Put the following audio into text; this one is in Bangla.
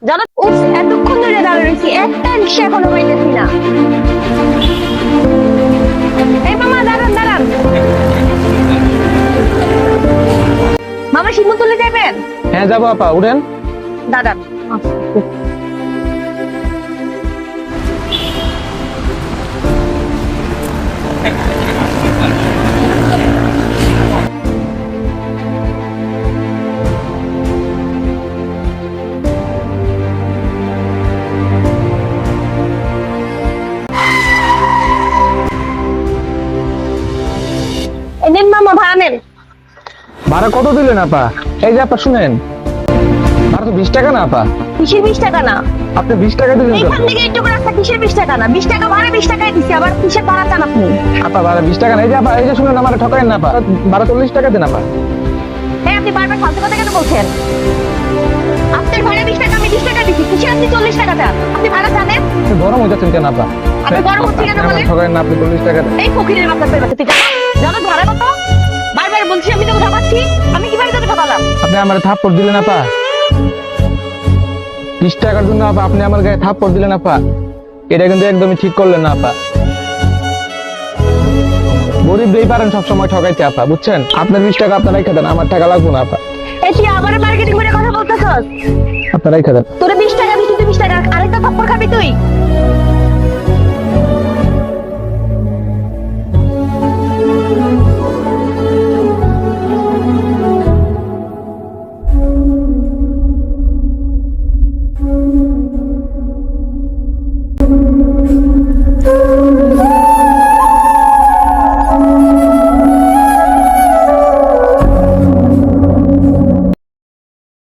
জানো উফ এতক্ষণ ধরে দাঁড়িয়ে রয়েছি, একটা রিক্সা এখনো পাইতেছি না। এই মামা দাঁড়ান দাঁড়ান, মামা শিমুলতলে যাবেন? হ্যাঁ যাবো আপা, উঠেন। দাঁড়ান। নেন মামা ভাড়া নেন। ভাড়া কত দিলেন আপা? এই যে আপা শুনেন, ভাড়া তো 20 টাকা না আপা। কিসের 20 টাকা না? আপনি 20 টাকা দিলেন কেন? এইখান থেকে একটু রাস্তা কিসের 20 টাকা না? 20 টাকা ভাড়া 20 টাকায় দিছি, আবার কিসের ভাড়া চান আপনি? আপা ভাড়া 20 টাকা না। এই যে আপা, এই যে শুনেন, আমার ঠকাইন না আপা, ভাড়া 40 টাকা দেন আপা। হ্যাঁ আপনি বারবার ফালতু কথা কেন বলছেন? আপনার ভাড়া 20 টাকা, আমি 20 টাকা দিছি, কিসের আপনি 40 টাকা চান? আপনি ভাড়া জানেন? আপনি গরম হয়ে যাচ্ছেন কেন আপা? আপনি গরম হচ্ছে কেন বলেন? ঠকাইন না, আপনি 40 টাকা দেন। এই ফকিরের বাচ্চা পেয়ে তুই জানো ভাড়া কত? বারবার বলছি আমি তোকে ঠকাচ্ছি, আমি কিভাবে তোকে ঠকালাম? আপনি আমার থাপ্পড় দিলেন আপা, 20 টাকার জন্য আপা আপনি আমার গায়ে থাপ্পড় দিলেন আপা। এটা কিন্তু একদমই ঠিক করলেন না আপা। গরিব দেই পারেন সবসময় ঠকাইতে আপা, বুঝছেন? আপনার 20 টাকা আপনার রেখে দেন, আমার টাকা লাগবে না আপা। এই তুই আবার মার্কেটিং করে কথা বলতেছস? আপনার রেখে দেন। তোরে 20 টাকা দিছি, তুই 20 টাকা আরেকটা থাপ্পড় খাবি তুই?